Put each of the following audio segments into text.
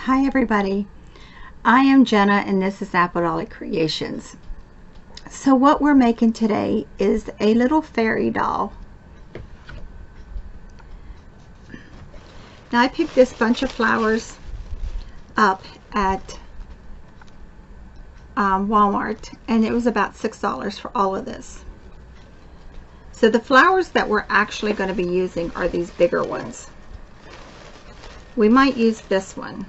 Hi everybody, I am Jenna and this is Apple Dolly Creations. So what we're making today is a little fairy doll. Now I picked this bunch of flowers up at Walmart and it was about $6 for all of this. So the flowers that we're actually going to be using are these bigger ones. We might use this one.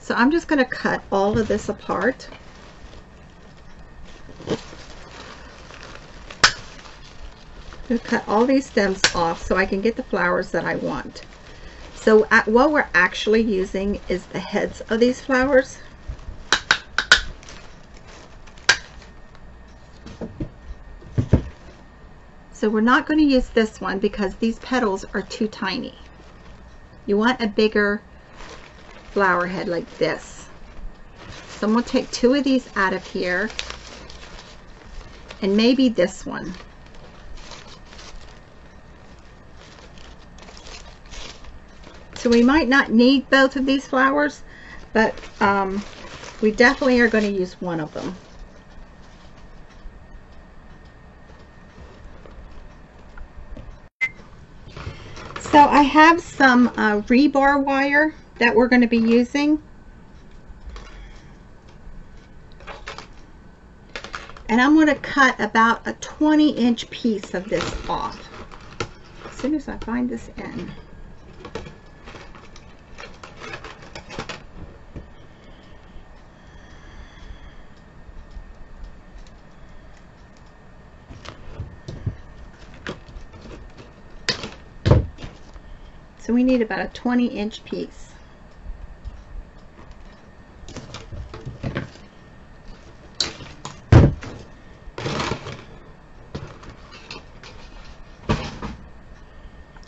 So I'm just going to cut all of this apart. I'm going to cut all these stems off so I can get the flowers that I want. So what we're actually using is the heads of these flowers. So we're not going to use this one because these petals are too tiny. You want a bigger flower head like this. So I'm going to take two of these out of here and maybe this one. So we might not need both of these flowers, but we definitely are going to use one of them. So I have some rebar wire that we're going to be using. And I'm going to cut about a 20-inch piece of this off as soon as I find this end. So we need about a 20-inch piece.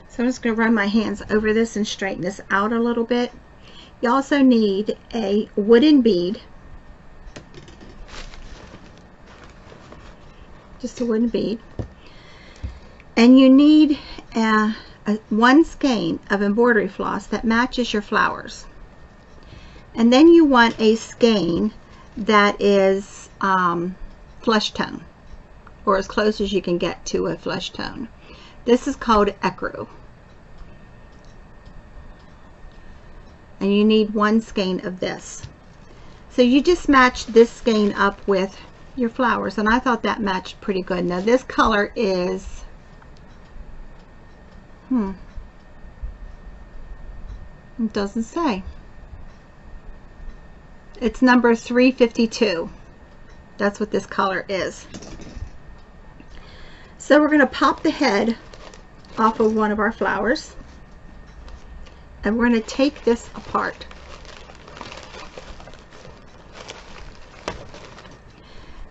So I'm just going to run my hands over this and straighten this out a little bit. You also need a wooden bead. Just a wooden bead. And you need one skein of embroidery floss that matches your flowers. And then you want a skein that is flesh tone, or as close as you can get to a flesh tone. This is called ecru. And you need one skein of this. So you just match this skein up with your flowers, and I thought that matched pretty good. Now this color is it doesn't say. It's number 352. That's what this color is. So we're going to pop the head off of one of our flowers and we're going to take this apart.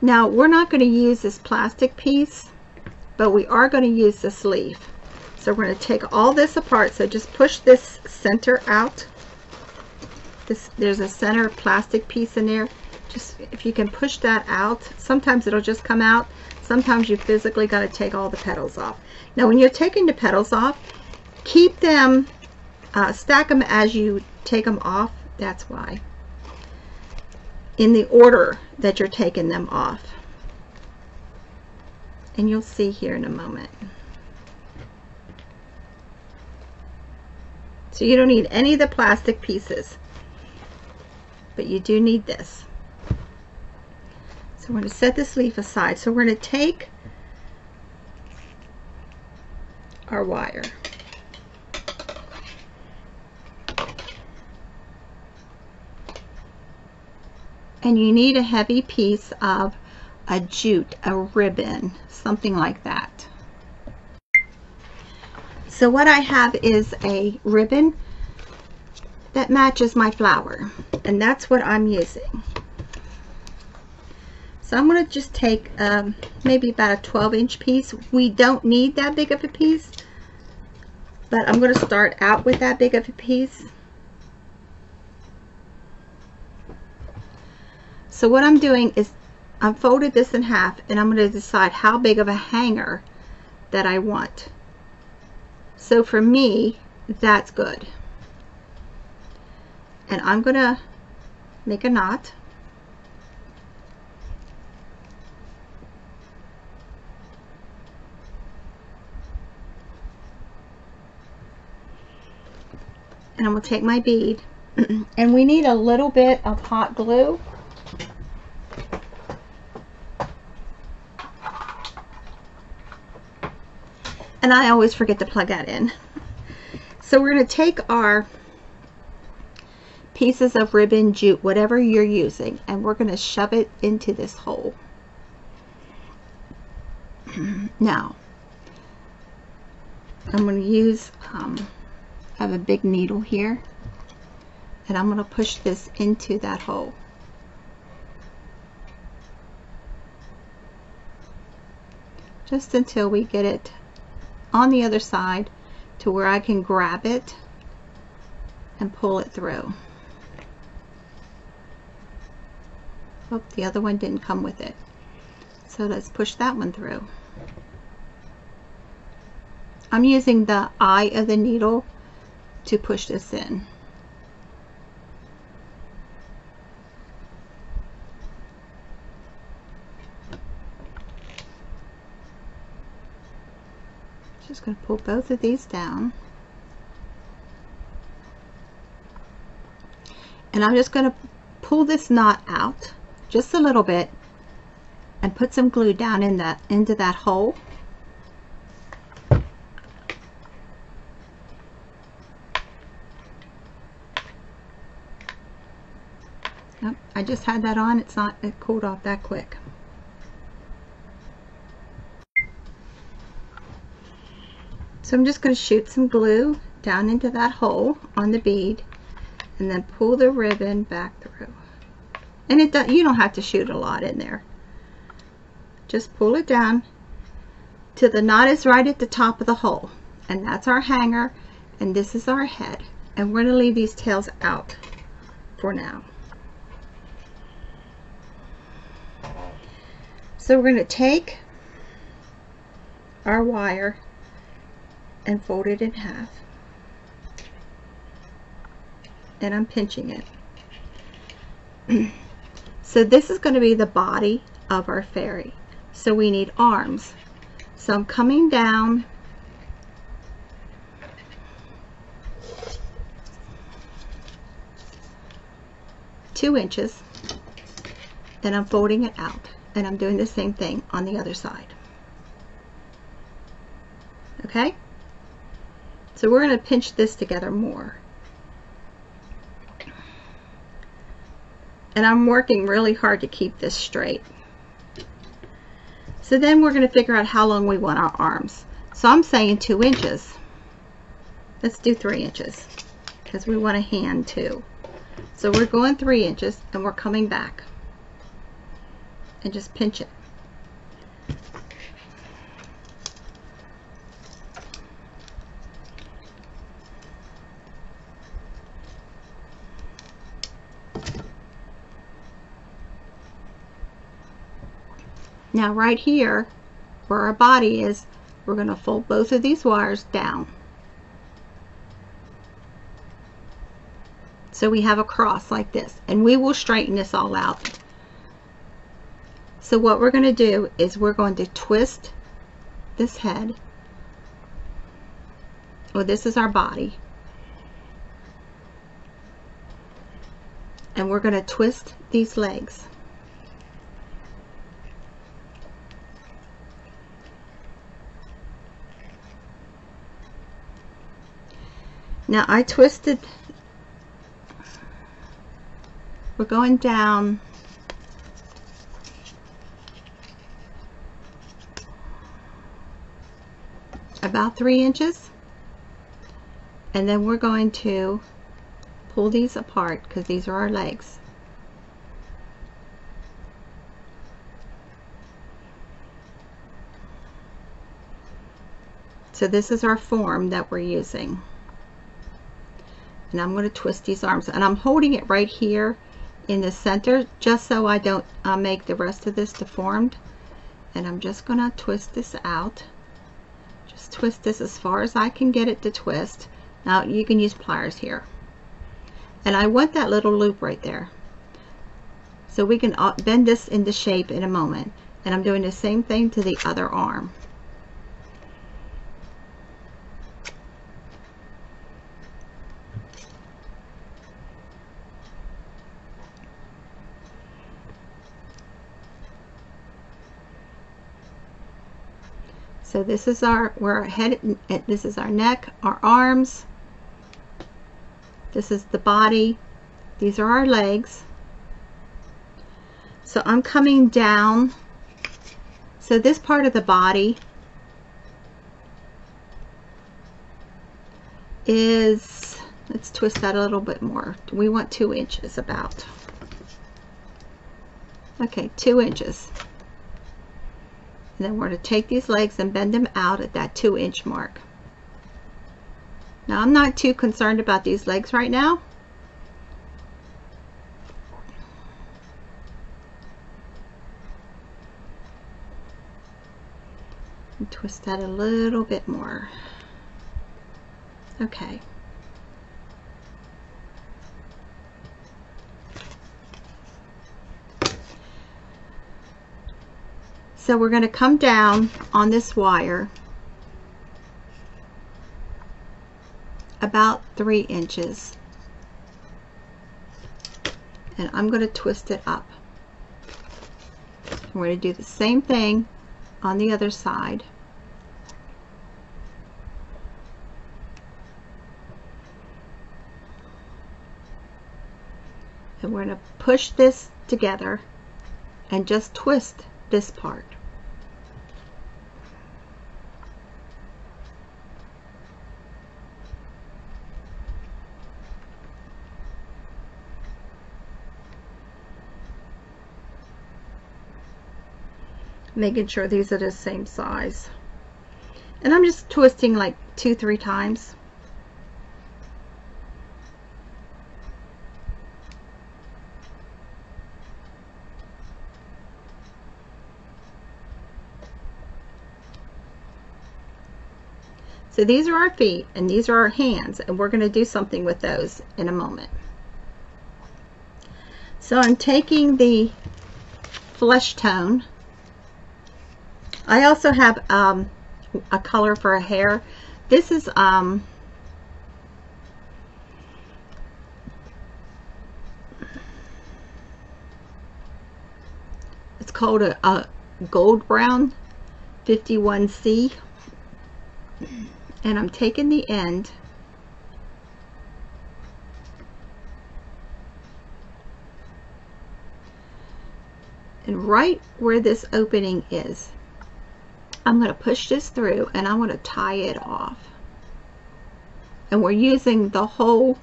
Now we're not going to use this plastic piece, but we are going to use this leaf. So we're going to take all this apart. So just push this center out. There's a center plastic piece in there. Just if you can push that out, sometimes it'll just come out. Sometimes you physically got to take all the petals off. Now when you're taking the petals off, keep them, stack them as you take them off. That's why. In the order that you're taking them off. And you'll see here in a moment. So you don't need any of the plastic pieces, but you do need this. So we're going to set this leaf aside. So we're going to take our wire. And you need a heavy piece of a jute, a ribbon, something like that. So what I have is a ribbon that matches my flower, and that's what I'm using. So I'm going to just take maybe about a 12-inch piece. We don't need that big of a piece, but I'm going to start out with that big of a piece. So what I'm doing is I've folded this in half, and I'm going to decide how big of a hanger that I want. So for me, that's good. And I'm going to make a knot. And I'm going to take my bead, and we need a little bit of hot glue. And I always forget to plug that in. So we're going to take our pieces of ribbon, jute, whatever you're using, and we're going to shove it into this hole. Now, I'm going to use, I have a big needle here, and I'm going to push this into that hole. Just until we get it on the other side to where I can grab it and pull it through. Oh, the other one didn't come with it. So let's push that one through. I'm using the eye of the needle to push this in. Just going to pull both of these down. And I'm just going to pull this knot out just a little bit and put some glue down in that into that hole. Yep, I just had that on. It cooled off that quick. So I'm just going to shoot some glue down into that hole on the bead and then pull the ribbon back through. And you don't have to shoot a lot in there. Just pull it down till the knot is right at the top of the hole. And that's our hanger, and this is our head. And we're going to leave these tails out for now. So we're going to take our wire and fold it in half. And I'm pinching it. So this is going to be the body of our fairy. So we need arms. So I'm coming down two inches, and I'm folding it out, and I'm doing the same thing on the other side. Okay? So we're going to pinch this together more. And I'm working really hard to keep this straight. So then we're going to figure out how long we want our arms. So I'm saying 2 inches. Let's do 3 inches because we want a hand too. So we're going 3 inches and we're coming back and just pinch it. Now right here where our body is, we're going to fold both of these wires down. So we have a cross like this, and we will straighten this all out. So what we're going to do is we're going to twist this head. Well, this is our body. And we're going to twist these legs. Now I twisted, we're going down about 3 inches, and then we're going to pull these apart because these are our legs. So this is our form that we're using. And I'm going to twist these arms, and I'm holding it right here in the center just so I don't make the rest of this deformed. And I'm just going to twist this out. Just twist this as far as I can get it to twist. Now you can use pliers here. And I want that little loop right there. So we can bend this into shape in a moment. And I'm doing the same thing to the other arm. So this is our head, this is our neck, our arms. This is the body. These are our legs. So I'm coming down. So this part of the body is, let's twist that a little bit more. We want 2 inches about. Okay, 2 inches. And then we're going to take these legs and bend them out at that 2-inch mark. Now I'm not too concerned about these legs right now. And twist that a little bit more. Okay. So we're going to come down on this wire about 3 inches. And I'm going to twist it up. We're going to do the same thing on the other side. And we're going to push this together and just twist this part. Making sure these are the same size. And I'm just twisting like 2-3 times. So these are our feet and these are our hands, and we're going to do something with those in a moment. So I'm taking the flesh tone. I also have a color for a hair. This is it's called a gold brown 51C. And I'm taking the end and right where this opening is, I'm going to push this through and I want to tie it off. And we're using the whole,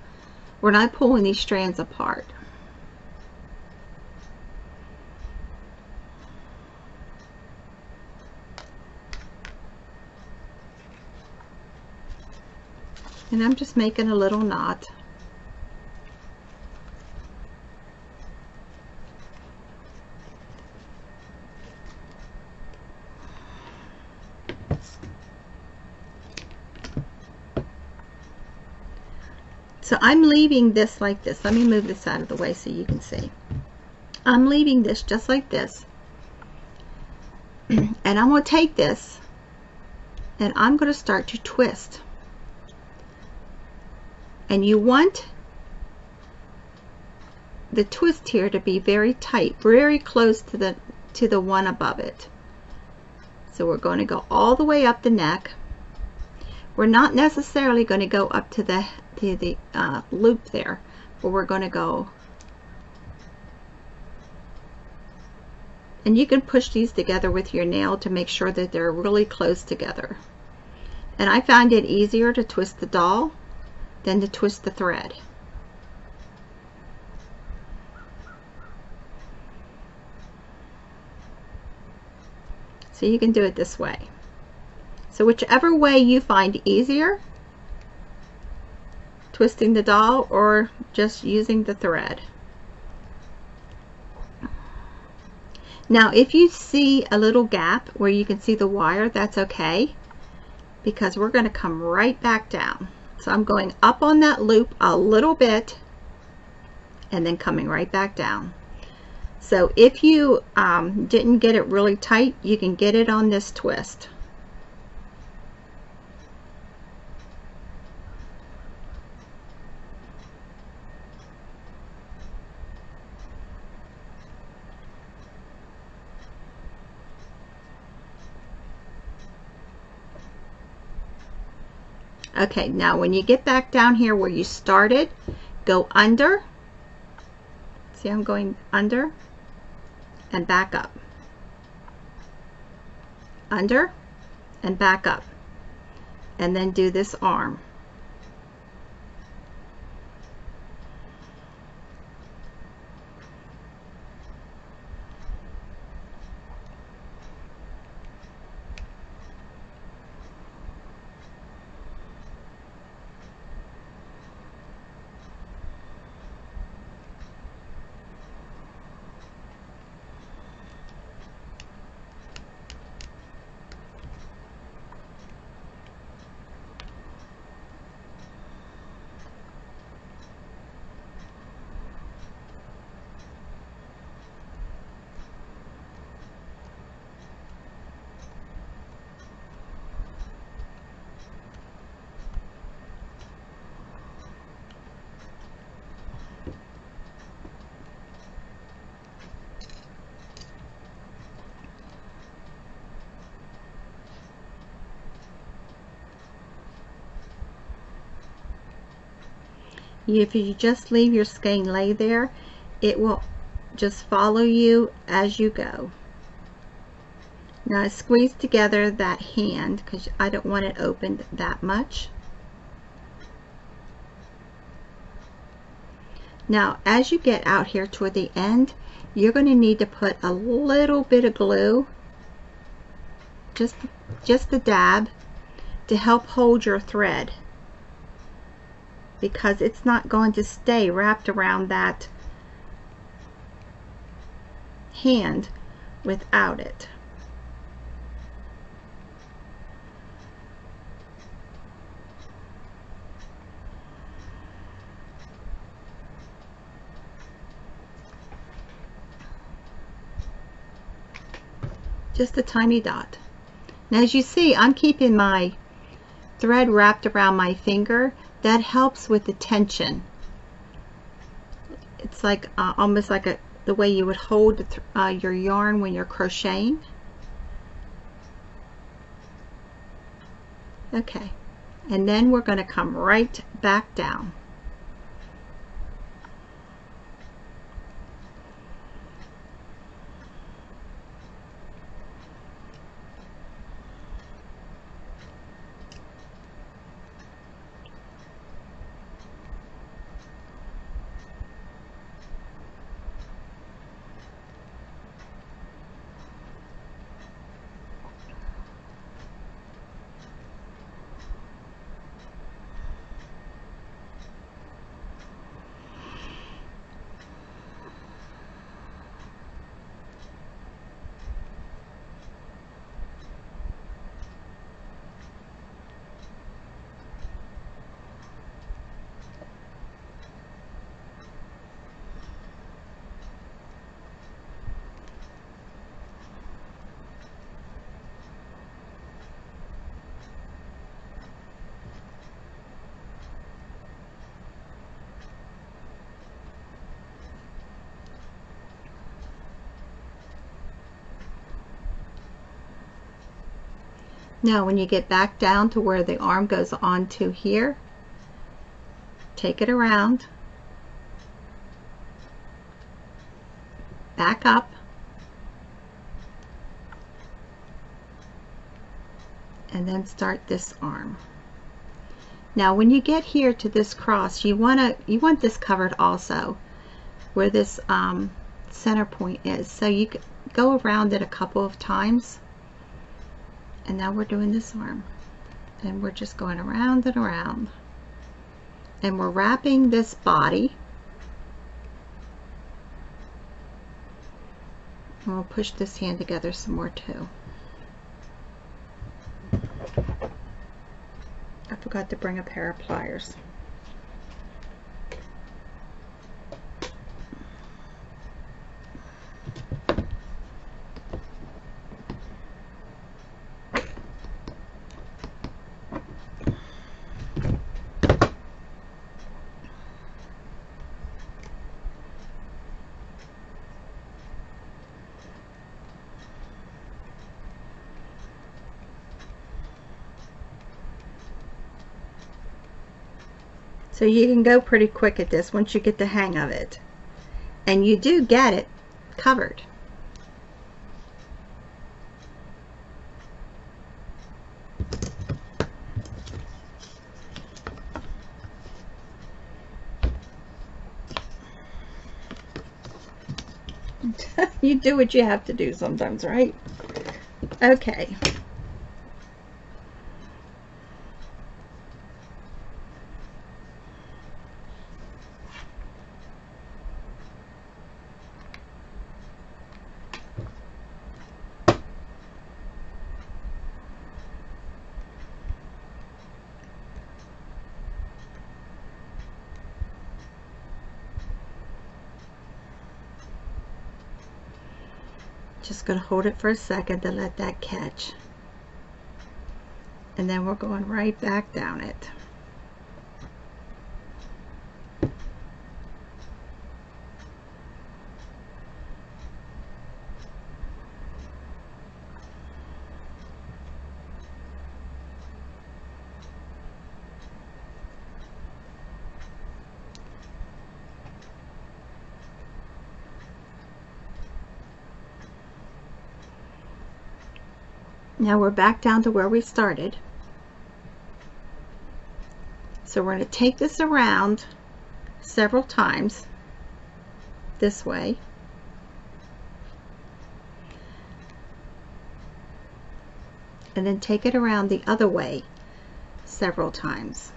we're not pulling these strands apart. And I'm just making a little knot. So I'm leaving this like this. Let me move this out of the way so you can see. I'm leaving this just like this. And I'm going to take this and I'm going to start to twist. And you want the twist here to be very tight, very close to the one above it. So we're going to go all the way up the neck. We're not necessarily going to go up to the loop there, but we're going to go. And you can push these together with your nail to make sure that they're really close together. And I found it easier to twist the doll than to twist the thread. So you can do it this way. So whichever way you find easier, twisting the doll or just using the thread. Now if you see a little gap where you can see the wire, that's okay, because we're going to come right back down. So I'm going up on that loop a little bit and then coming right back down. So if you didn't get it really tight, you can get it on this twist. Okay, now when you get back down here where you started, go under. See, I'm going under and back up. Under and back up. And then do this arm. If you just leave your skein lay there, it will just follow you as you go. Now I squeeze together that hand because I don't want it opened that much. Now as you get out here toward the end, you're going to need to put a little bit of glue, just a dab, to help hold your thread, because it's not going to stay wrapped around that hand without it. Just a tiny dot. Now as you see, I'm keeping my thread wrapped around my finger. That helps with the tension. It's like almost like the way you would hold your yarn when you're crocheting. Okay, and then we're going to come right back down. Now when you get back down to where the arm goes on to here, take it around, back up, and then start this arm. Now when you get here to this cross, you want this covered also, where this center point is. So you could go around it a couple of times. And now we're doing this arm, and we're just going around and around, and we're wrapping this body. And we'll push this hand together some more too. I forgot to bring a pair of pliers. So you can go pretty quick at this once you get the hang of it. And you do get it covered. You do what you have to do sometimes, right? Okay. Just going to hold it for a second to let that catch. And then we're going right back down it. Now we're back down to where we started. So we're going to take this around several times this way. And then take it around the other way several times.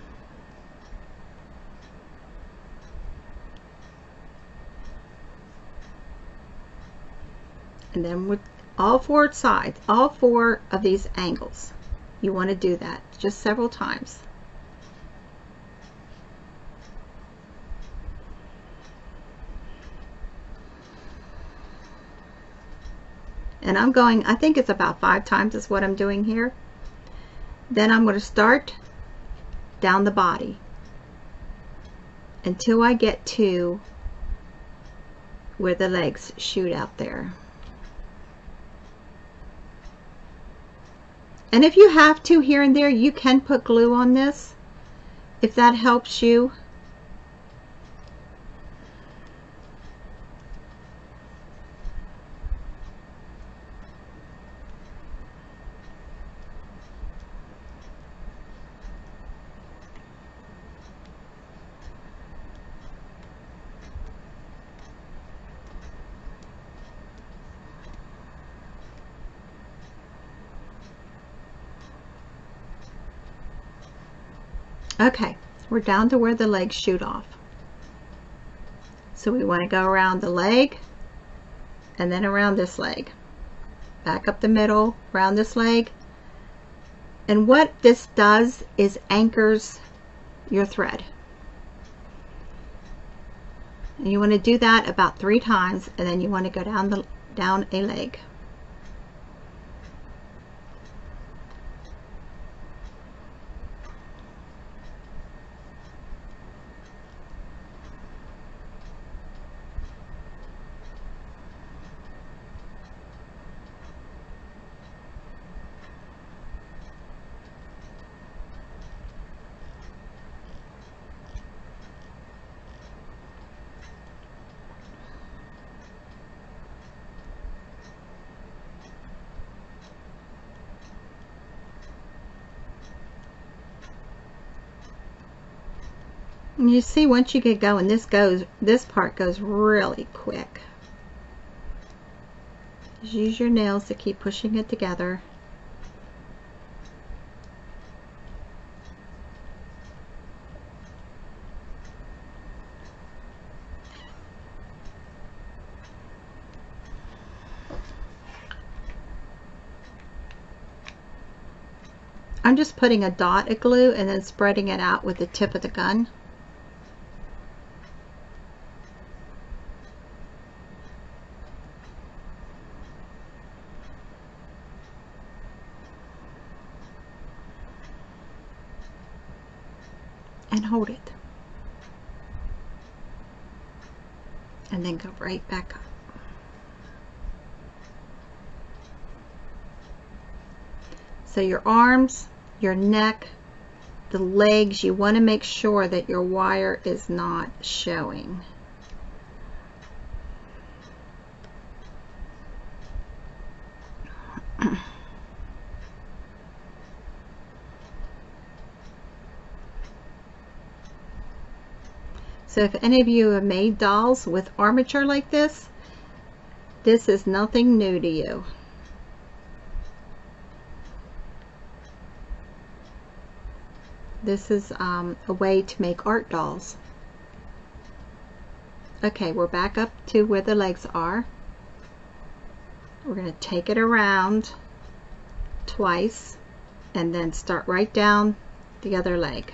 And then with all four sides, all four of these angles, you want to do that just several times. And I'm going, I think it's about 5 times is what I'm doing here. Then I'm going to start down the body until I get to where the legs shoot out there. And if you have to here and there, you can put glue on this if that helps you. Okay, we're down to where the legs shoot off. So we want to go around the leg and then around this leg. Back up the middle, around this leg. And what this does is anchors your thread. And you want to do that about 3 times, and then you want to go down a leg. And you see, once you get going, this part goes really quick. Just use your nails to keep pushing it together. I'm just putting a dot of glue and then spreading it out with the tip of the gun. And hold it. And then go right back up. So your arms, your neck, the legs, you want to make sure that your wire is not showing. So if any of you have made dolls with armature like this is nothing new to you. This is a way to make art dolls. Okay, we're back up to where the legs are. We're going to take it around twice and then start right down the other leg.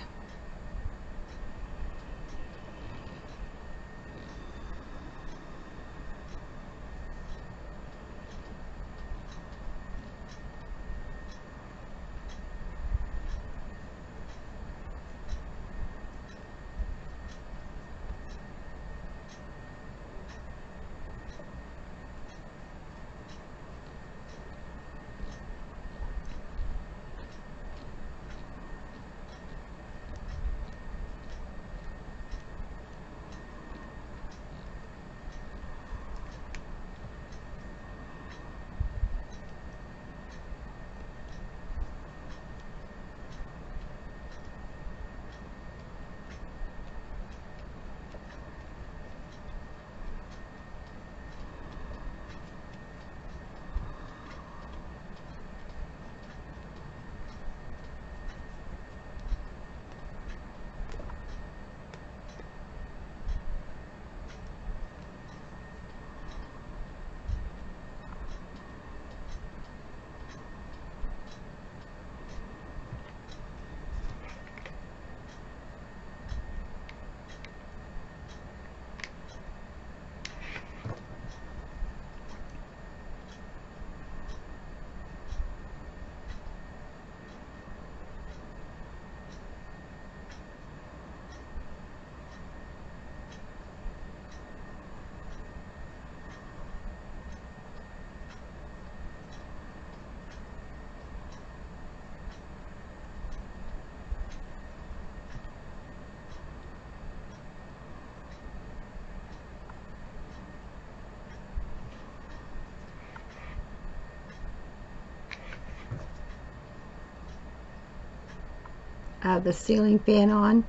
The ceiling fan on,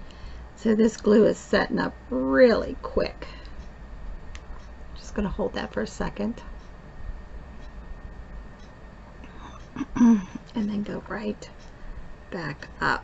so this glue is setting up really quick. Just going to hold that for a second and then go right back up.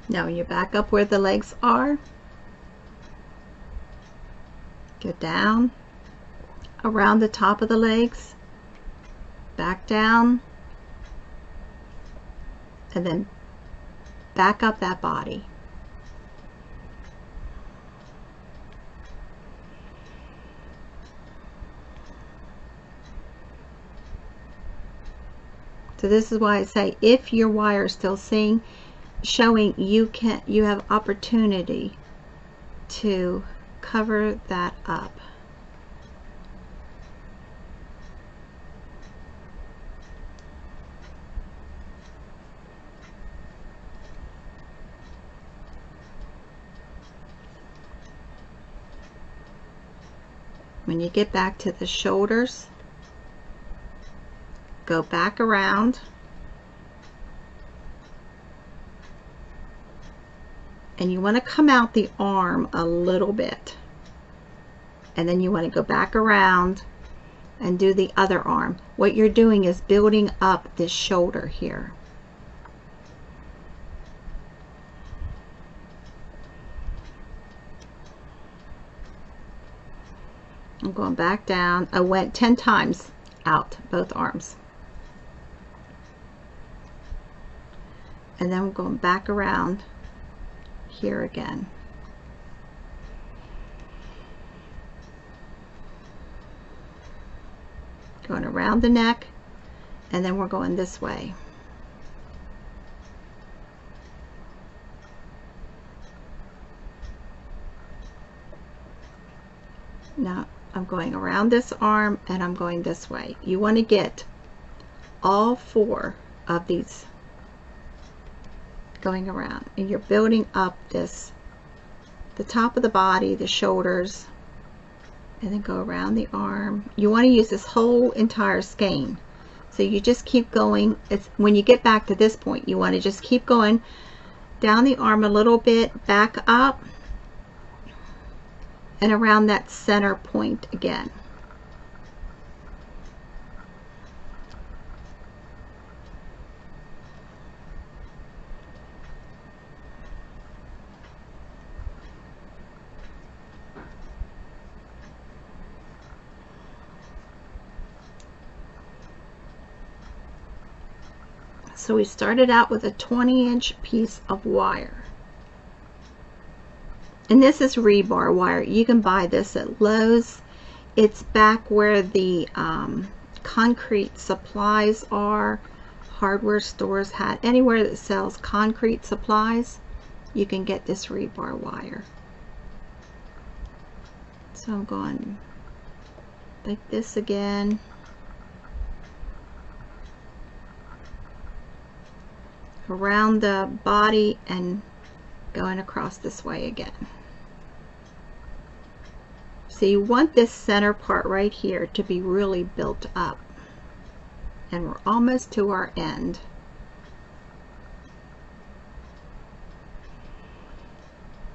Now when you back up where the legs are, go down around the top of the legs, back down, and then back up that body. So this is why I say if your wire is still showing, you have opportunity to cover that up. When you get back to the shoulders, go back around and you want to come out the arm a little bit, and then you want to go back around and do the other arm. What you're doing is building up this shoulder here. I'm going back down. I went 10 times out both arms. And then I'm going back around here again. Going around the neck, and then we're going this way. Now I'm going around this arm and I'm going this way. You want to get all 4 of these going around, and you're building up this, the top of the body, the shoulders, and then go around the arm. You want to use this whole entire skein, so you just keep going. It's when you get back to this point, you want to just keep going down the arm a little bit, back up, and around that center point again. So we started out with a 20-inch piece of wire. And this is rebar wire. You can buy this at Lowe's. It's back where the concrete supplies are. Hardware stores had, anywhere that sells concrete supplies, you can get this rebar wire. So I'm going like this again. Around the body and going across this way again. So you want this center part right here to be really built up. And we're almost to our end.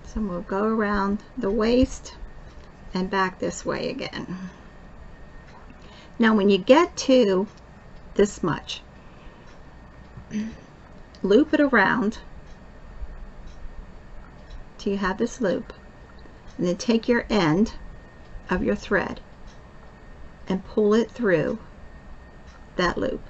So we'll go around the waist and back this way again. Now when you get to this much, loop it around till you have this loop, and then take your end of your thread and pull it through that loop.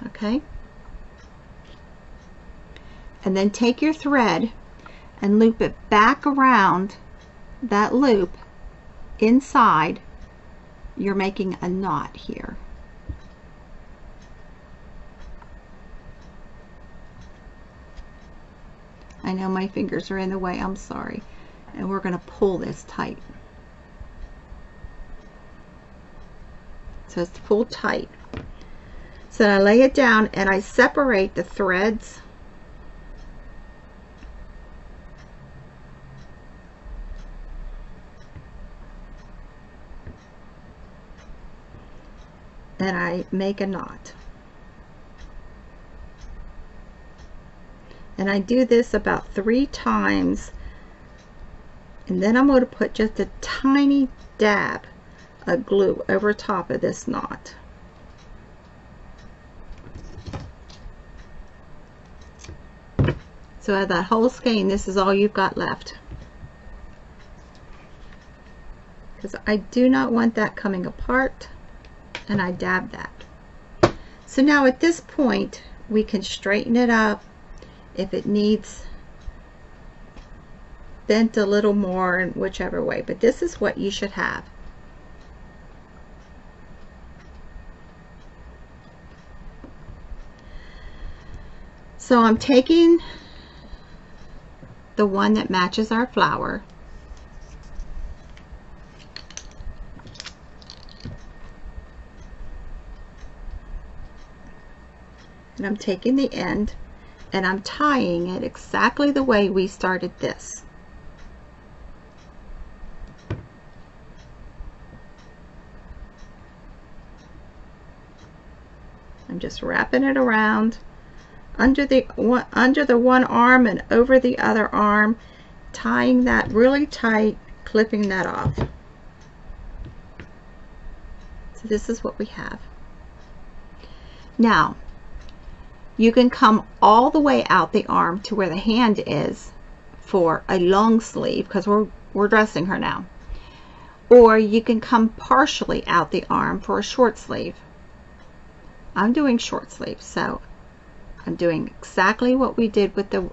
Okay? And then take your thread and loop it back around that loop inside. You're making a knot here. I know my fingers are in the way, I'm sorry. And we're going to pull this tight. So it's pulled tight. So I lay it down and I separate the threads. And I make a knot. And I do this about 3 times, and then I'm going to put just a tiny dab of glue over top of this knot. So out of that whole skein, this is all you've got left, because I do not want that coming apart. And I dab that. So now at this point we can straighten it up if it needs bent a little more in whichever way, but this is what you should have. So I'm taking the one that matches our flower, and I'm taking the end and I'm tying it exactly the way we started this. I'm just wrapping it around under the one arm and over the other arm, tying that really tight, clipping that off. So this is what we have. Now, you can come all the way out the arm to where the hand is for a long sleeve, because we're dressing her now. Or you can come partially out the arm for a short sleeve. I'm doing short sleeve, so I'm doing exactly what we did with the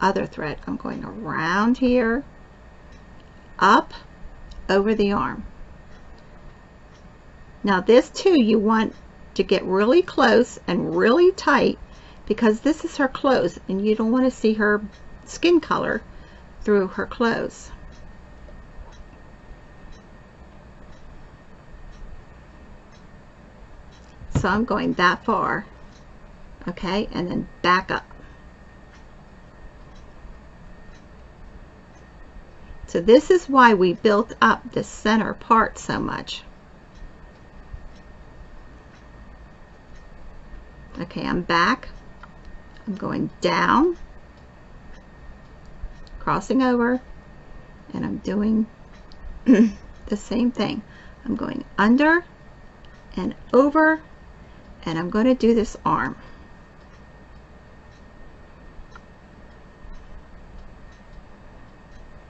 other thread. I'm going around here, up, over the arm. Now this too, you want to get really close and really tight, because this is her clothes and you don't want to see her skin color through her clothes. So I'm going that far, okay, and then back up. So this is why we built up the center part so much. Okay, I'm back. I'm going down, crossing over, and I'm doing the same thing. I'm going under and over, and I'm going to do this arm.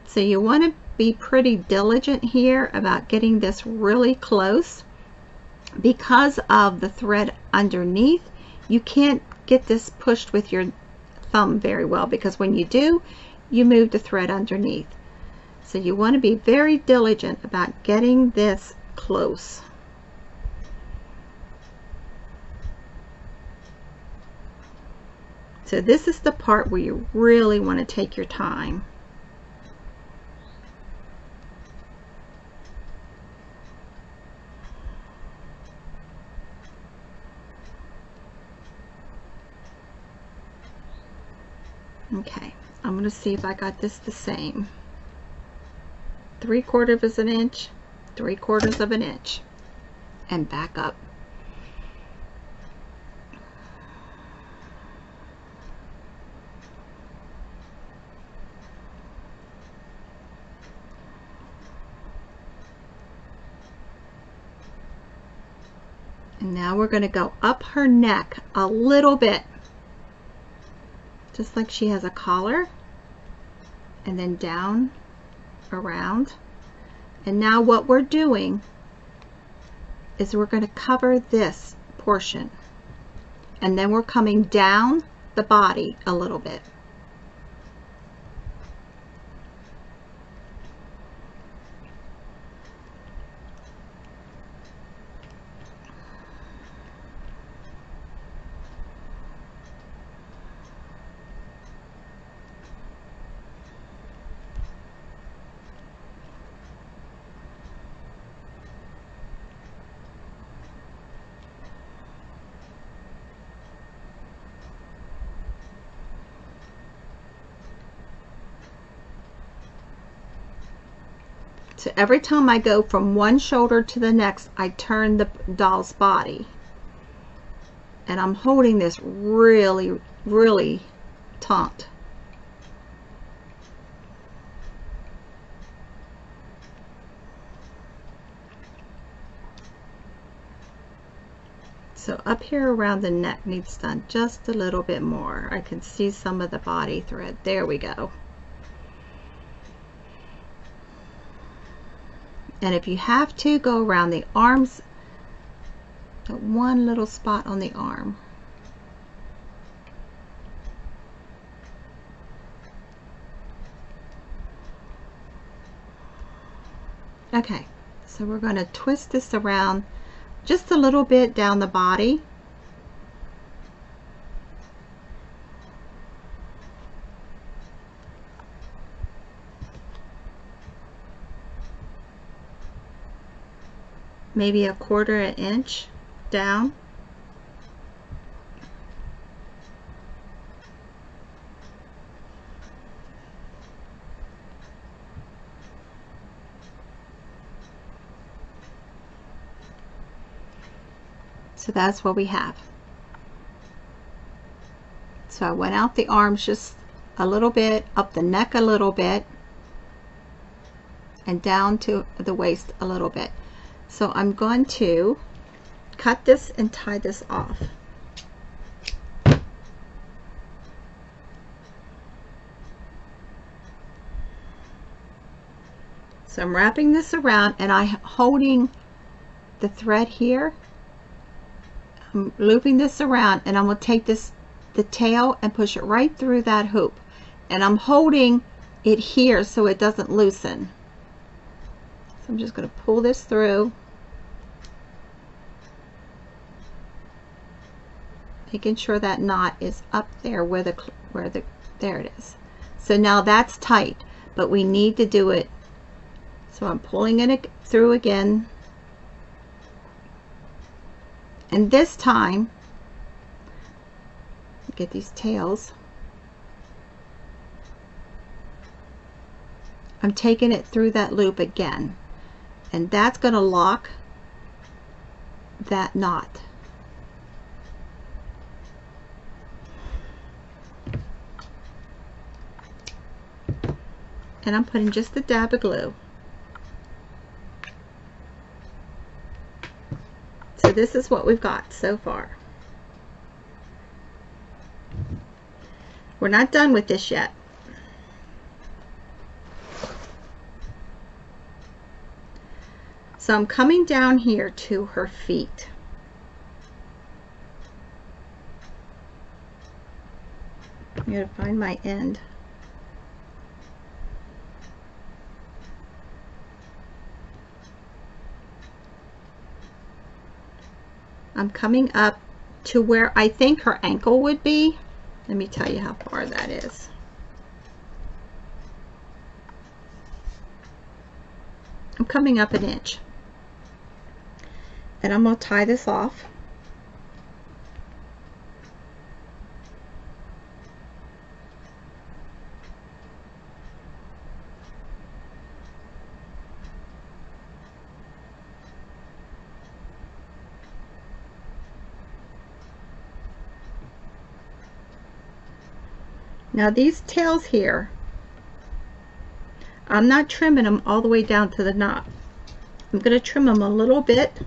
So you want to be pretty diligent here about getting this really close. Because of the thread underneath, you can't get this pushed with your thumb very well, because when you do, you move the thread underneath. So you want to be very diligent about getting this close. So this is the part where you really want to take your time. Okay, I'm going to see if I got this the same. 3/4 of an inch, 3/4 of an inch, and back up. And now we're going to go up her neck a little bit, just like she has a collar, and then down around. And now what we're doing is we're going to cover this portion, and then we're coming down the body a little bit. So every time I go from one shoulder to the next, I turn the doll's body. And I'm holding this really, really taut. So up here around the neck needs done just a little bit more. I can see some of the body thread. There we go. And if you have to, go around the arms, that one little spot on the arm. Okay, so we're going to twist this around just a little bit down the body. Maybe 1/4 inch down. So that's what we have. So I went out the arms just a little bit, up the neck a little bit, and down to the waist a little bit. So I'm going to cut this and tie this off. So I'm wrapping this around and I'm holding the thread here. I'm looping this around and I'm going to take this, the tail, and push it right through that hoop. And I'm holding it here so it doesn't loosen. So I'm just going to pull this through. Making sure that knot is up there where there it is. So now that's tight, but we need to do it. So I'm pulling it through again. And this time, get these tails. I'm taking it through that loop again. And that's going to lock that knot. And I'm putting just a dab of glue. So this is what we've got so far. We're not done with this yet. So I'm coming down here to her feet. I'm going to find my end. I'm coming up to where I think her ankle would be. Let me tell you how far that is. I'm coming up an inch. And I'm going to tie this off. Now these tails here, I'm not trimming them all the way down to the knot. I'm going to trim them a little bit,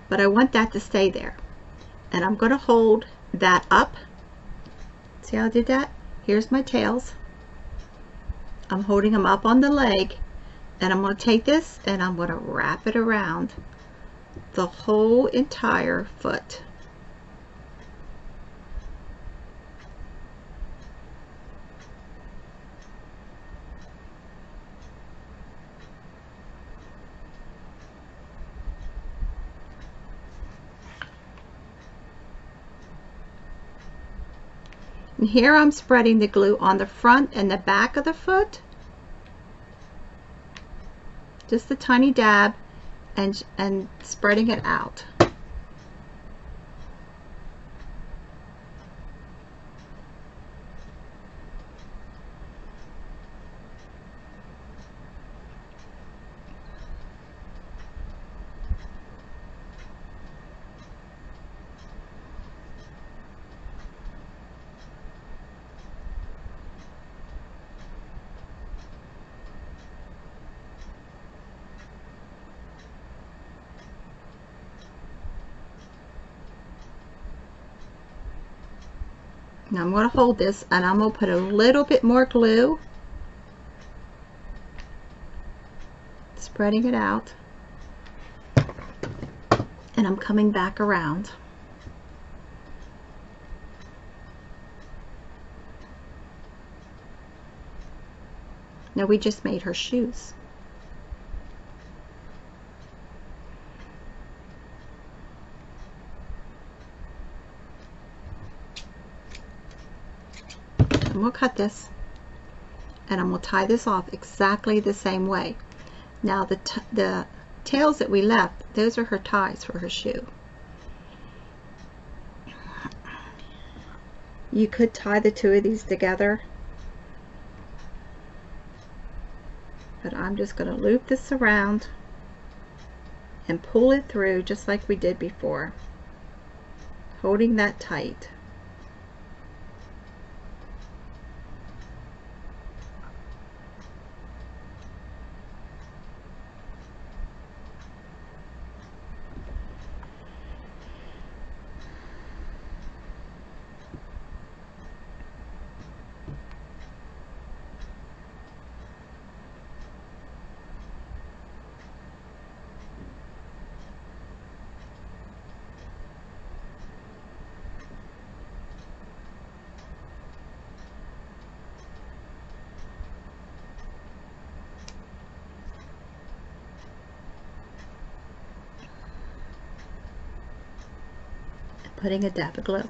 but I want that to stay there. And I'm going to hold that up. See how I did that? Here's my tails. I'm holding them up on the leg, and I'm going to take this and I'm going to wrap it around the whole entire foot. And here I'm spreading the glue on the front and the back of the foot. Just a tiny dab and spreading it out. Now I'm going to hold this and I'm going to put a little bit more glue, spreading it out, and I'm coming back around. Now we just made her shoes. I'm going to cut this and I'm going to tie this off exactly the same way. Now the tails that we left, those are her ties for her shoe. You could tie the two of these together, but I'm just going to loop this around and pull it through just like we did before, holding that tight. Putting a dab of glue.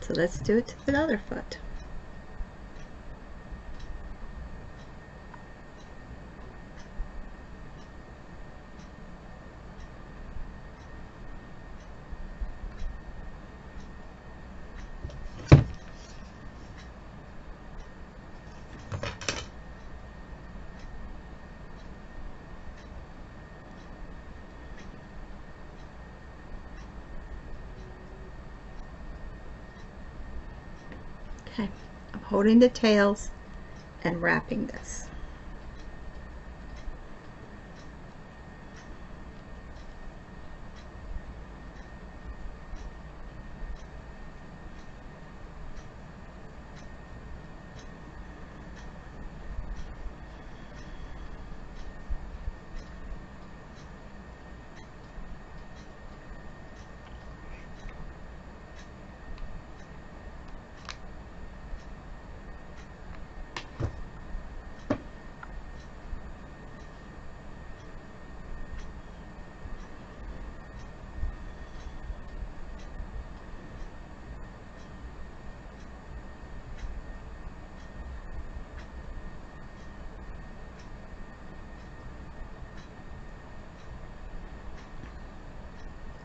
So let's do it to the other foot. Okay, I'm holding the tails and wrapping this.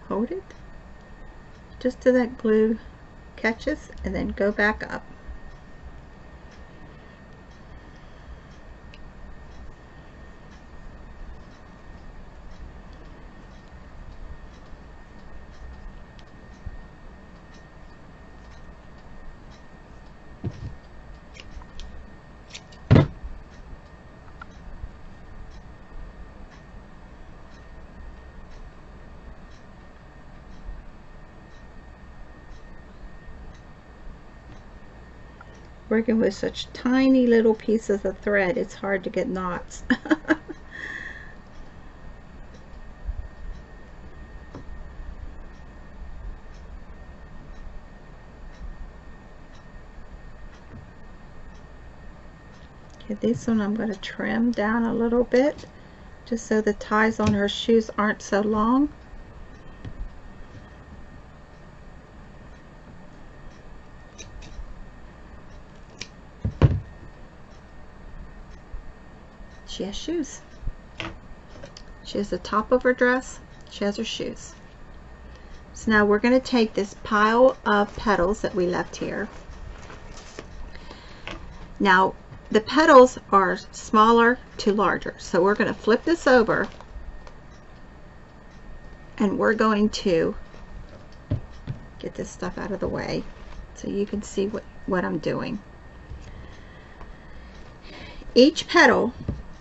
Hold it just till that glue catches and then go back up. Working with such tiny little pieces of thread, it's hard to get knots. Okay, this one I'm going to trim down a little bit just so the ties on her shoes aren't so long. She has shoes. She has the top of her dress. She has her shoes. So now we're going to take this pile of petals that we left here. Now the petals are smaller to larger. So we're going to flip this over and we're going to get this stuff out of the way so you can see what I'm doing. Each petal,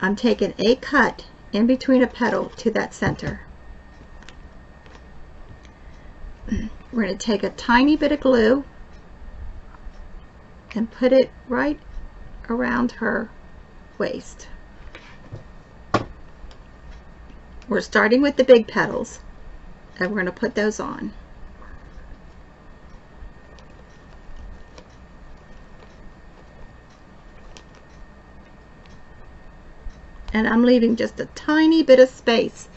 I'm taking a cut in between a petal to that center. We're going to take a tiny bit of glue and put it right around her waist. We're starting with the big petals and we're going to put those on. And I'm leaving just a tiny bit of space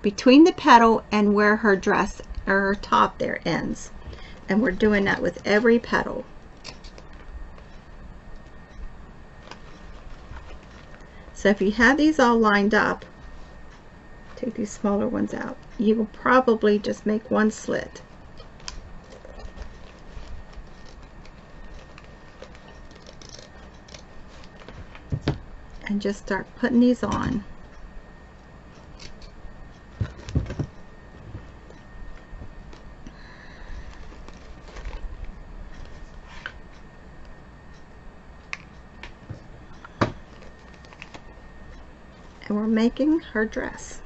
between the petal and where her dress or her top there ends. And we're doing that with every petal. So if you have these all lined up, Take these smaller ones out. You will probably just make one slit. And just start putting these on. And we're making her dress.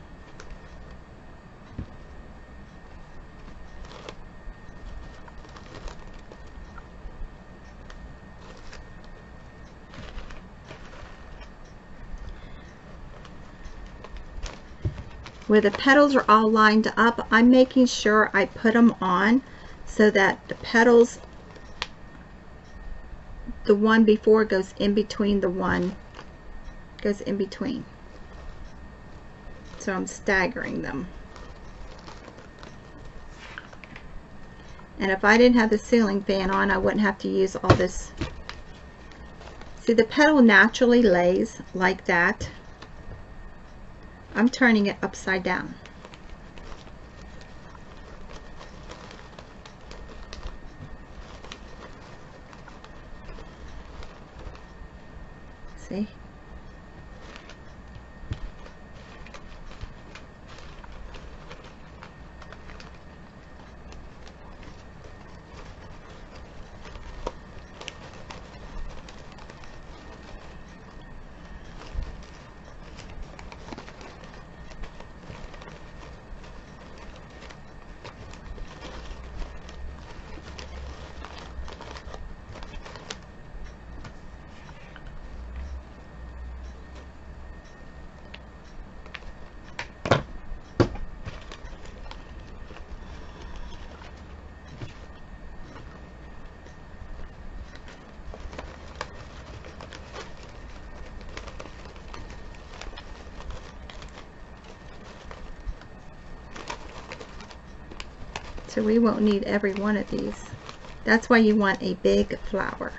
Where the petals are all lined up, I'm making sure I put them on so that the petals, the one before goes in between the one, goes in between. So I'm staggering them. And if I didn't have the ceiling fan on, I wouldn't have to use all this. See, the petal naturally lays like that. I'm turning it upside down. See? So we won't need every one of these. That's why you want a big flower.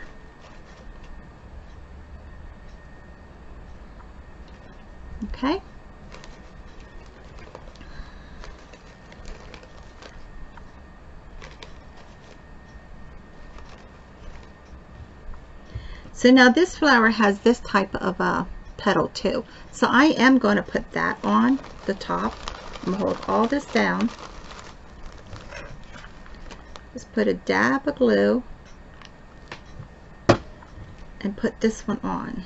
Okay? So now this flower has this type of a petal too. So I am going to put that on the top. I'm going to hold all this down. Just put a dab of glue and put this one on.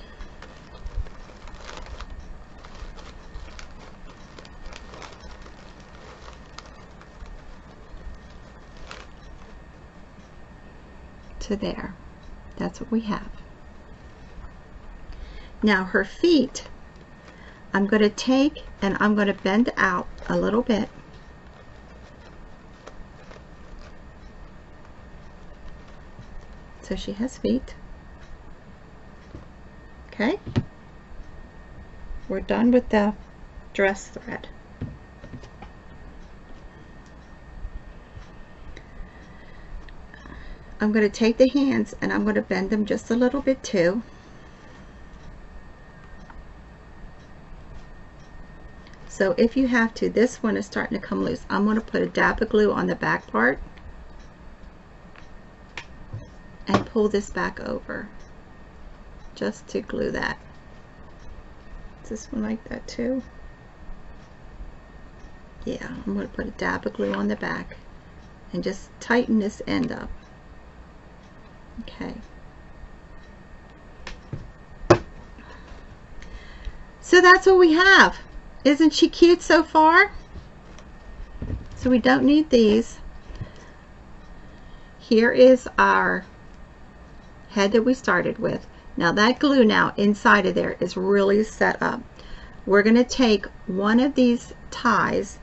To there. That's what we have. Now her feet, I'm going to take and I'm going to bend out a little bit. So she has feet. Okay. We're done with the dress thread. I'm going to take the hands and I'm going to bend them just a little bit too. So if you have to, this one is starting to come loose. I'm going to put a dab of glue on the back part and pull this back over just to glue that. Is this one like that too? Yeah, I'm going to put a dab of glue on the back and just tighten this end up. Okay. So that's what we have. Isn't she cute so far? So we don't need these. Here is our head that we started with. Now that glue now inside of there is really set up. We're going to take one of these ties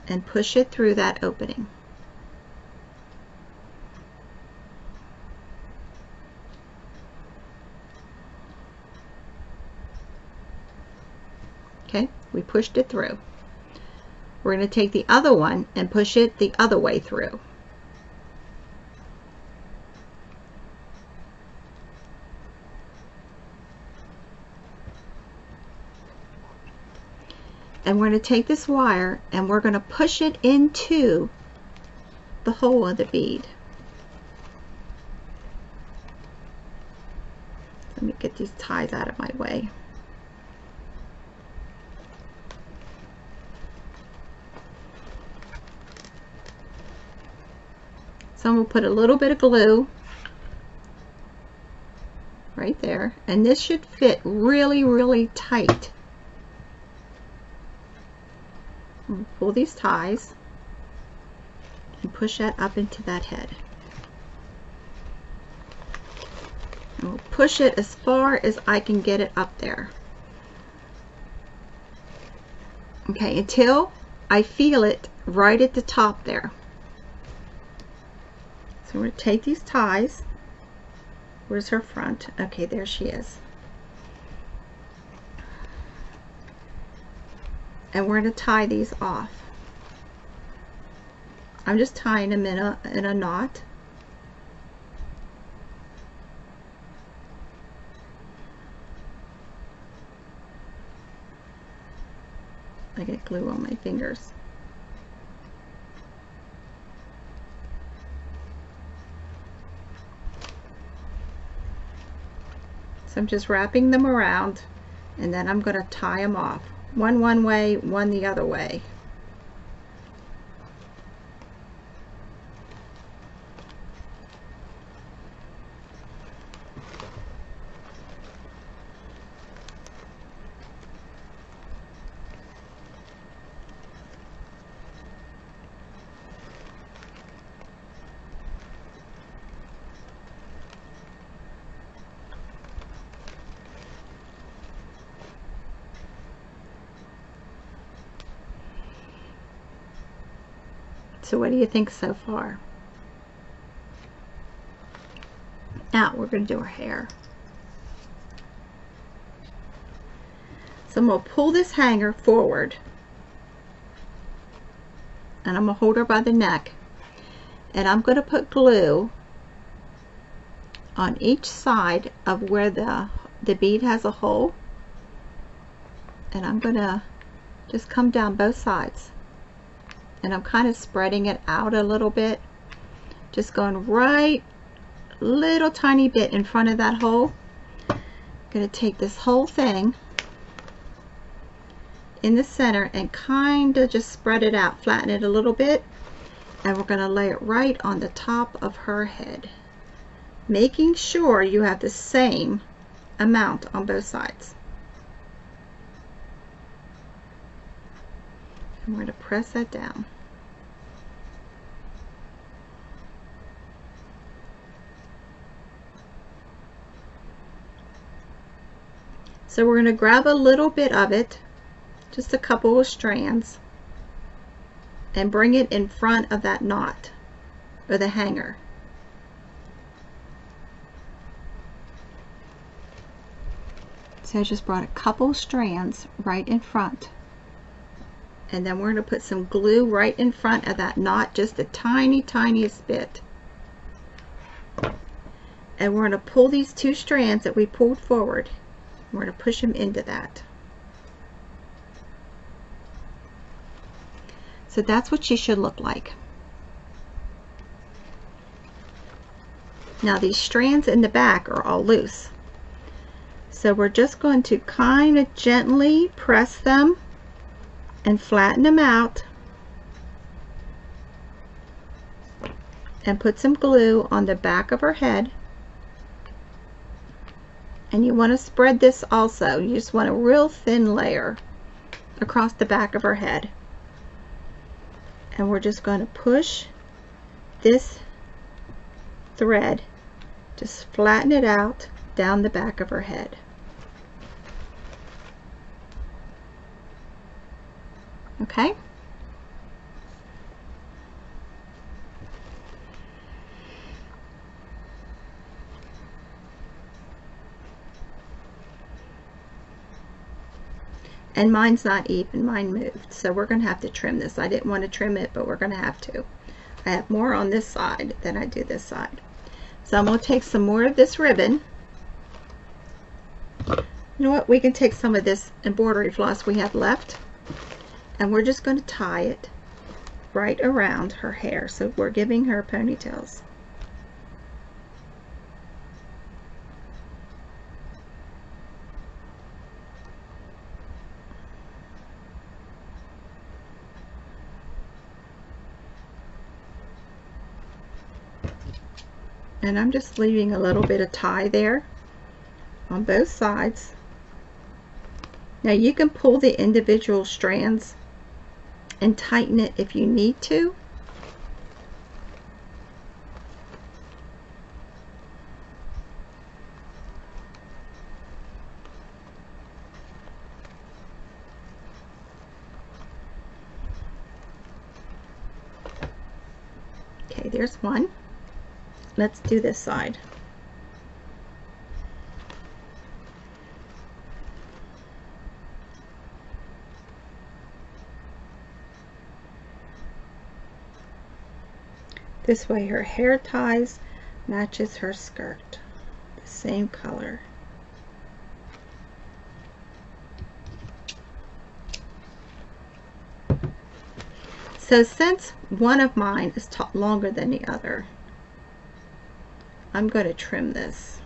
and push it through that opening. Okay, we pushed it through. We're going to take the other one and push it the other way through. And we're going to take this wire and we're going to push it into the hole of the bead. Let me get these ties out of my way. So I'm going to put a little bit of glue right there, and this should fit really, really tight. Pull these ties and push that up into that head. And we'll push it as far as I can get it up there. Okay, until I feel it right at the top there. So we're going to take these ties. Where's her front? Okay, there she is. And we're going to tie these off. I'm just tying them in a knot. I get glue on my fingers. So I'm just wrapping them around, and then I'm going to tie them off. One way, one the other way. So what do you think so far? Now we're going to do her hair. So I'm going to pull this hanger forward, and I'm going to hold her by the neck, and I'm going to put glue on each side of where the bead has a hole, and I'm going to just come down both sides. And I'm kind of spreading it out a little bit, just going right little tiny bit in front of that hole. I'm going to take this whole thing in the center and kind of just spread it out, flatten it a little bit, and we're going to lay it right on the top of her head, making sure you have the same amount on both sides. And we're going to press that down. So we're going to grab a little bit of it, just a couple of strands, and bring it in front of that knot or the hanger. So I just brought a couple strands right in front, and then we're going to put some glue right in front of that knot, just the tiniest bit. And we're going to pull these two strands that we pulled forward. We're going to push them into that. So that's what she should look like. Now these strands in the back are all loose. So we're just going to kind of gently press them and flatten them out and put some glue on the back of her head. And you want to spread this also. You just want a real thin layer across the back of her head. And we're just going to push this thread, just flatten it out down the back of her head. Okay? And mine's not even, mine moved. So we're going to have to trim this. I didn't want to trim it, but we're going to have to. I have more on this side than I do this side. So I'm going to take some more of this ribbon. You know what? We can take some of this embroidery floss we have left. And we're just going to tie it right around her hair. So we're giving her ponytails. And I'm just leaving a little bit of tie there on both sides. Now you can pull the individual strands and tighten it if you need to. Okay, there's one. Let's do this side. This way her hair ties matches her skirt, the same color. So since one of mine is longer than the other, I'm going to trim this.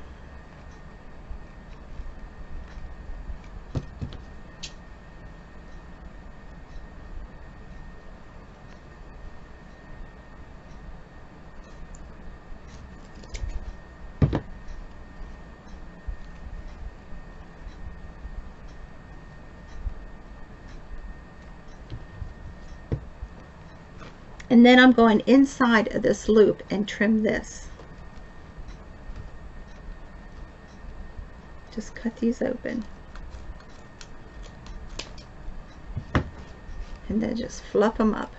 And then I'm going inside of this loop and trim this. Just cut these open. And then just fluff them up.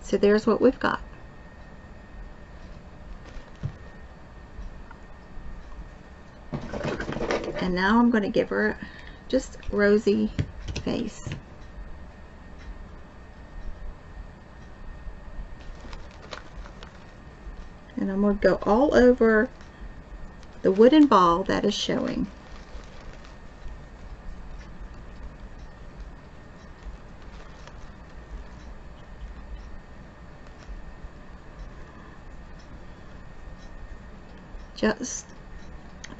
So there's what we've got. And now I'm going to give her just rosy face. And I'm going to go all over the wooden ball that is showing. Just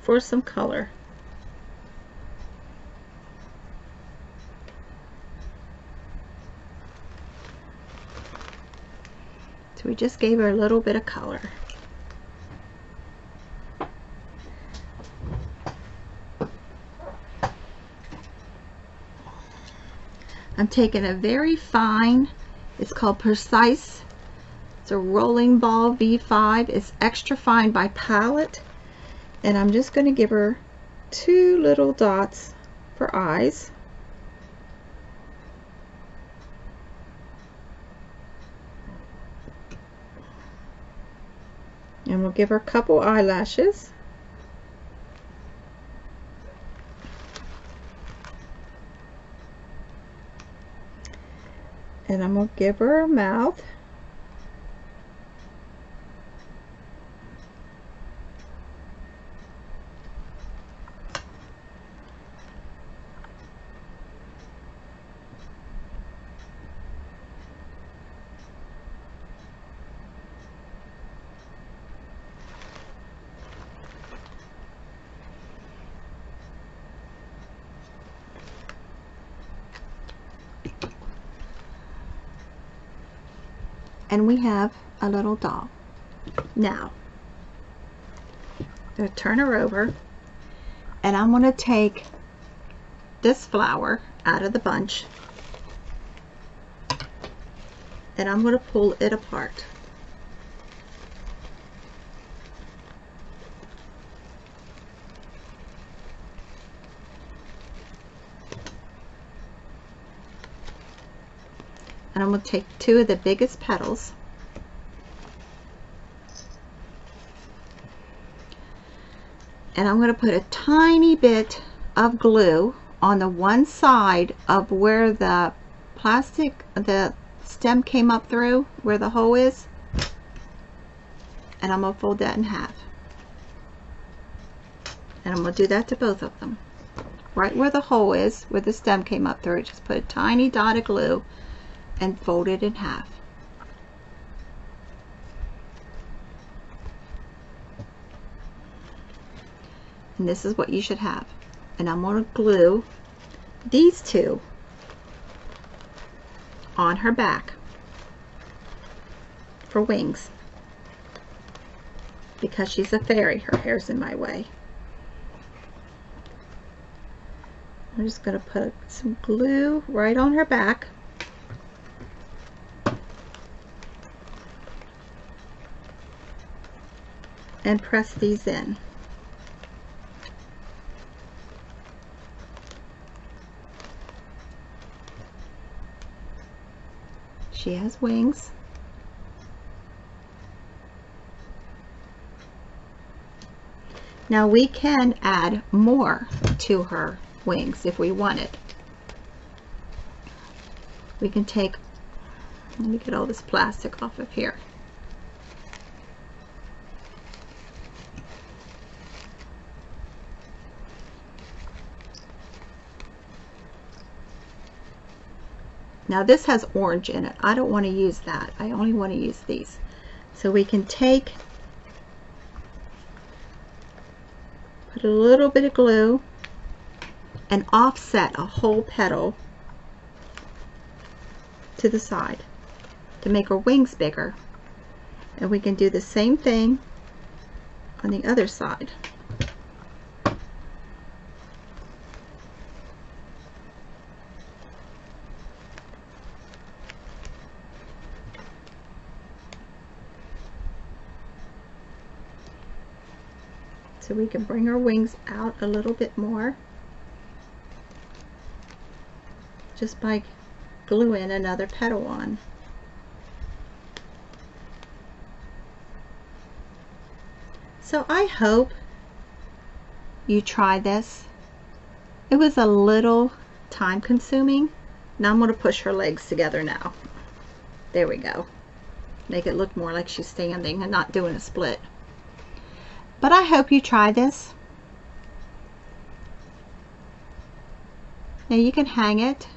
for some color. So we just gave her a little bit of color. I'm taking a very fine, it's called Precise. It's a rolling ball V5. It's extra fine by palette. And I'm just going to give her 2 little dots for eyes. And we'll give her a couple eyelashes. And I'm going to give her a mouth. And we have a little doll. Now, I'm going to turn her over, and I'm going to take this flower out of the bunch, and I'm going to pull it apart. And I'm going to take 2 of the biggest petals, and I'm going to put a tiny bit of glue on the one side of where the plastic, the stem came up through, where the hole is. and I'm going to fold that in half. And I'm going to do that to both of them. Right where the hole is, where the stem came up through it, just put a tiny dot of glue and fold it in half. And this is what you should have. And I'm going to glue these two on her back for wings, because she's a fairy. Her hair's in my way. I'm just going to put some glue right on her back. And press these in. She has wings. Now we can add more to her wings if we wanted. We can take, let me get all this plastic off of here. Now this has orange in it. I don't want to use that. I only want to use these. So we can take, put a little bit of glue and offset a whole petal to the side to make her wings bigger. And we can do the same thing on the other side. So we can bring our wings out a little bit more just by gluing another petal on. So I hope you try this. It was a little time consuming. Now I'm going to push her legs together now. There we go. Make it look more like she's standing and not doing a split. But I hope you try this. Now you can hang it.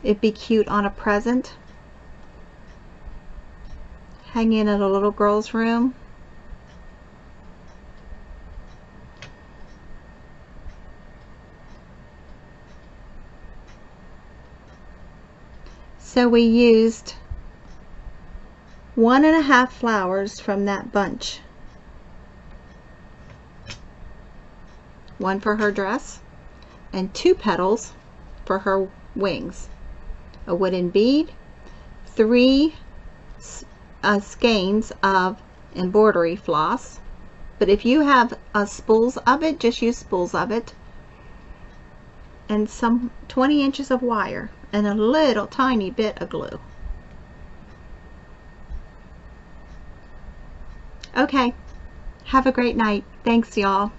It'd be cute on a present. Hang in a little girl's room. So we used 1.5 flowers from that bunch. One for her dress and 2 petals for her wings. A wooden bead, 3 skeins of embroidery floss, but if you have spools of it, just use spools of it, and some 20 inches of wire and a little tiny bit of glue. Okay, have a great night. Thanks, y'all.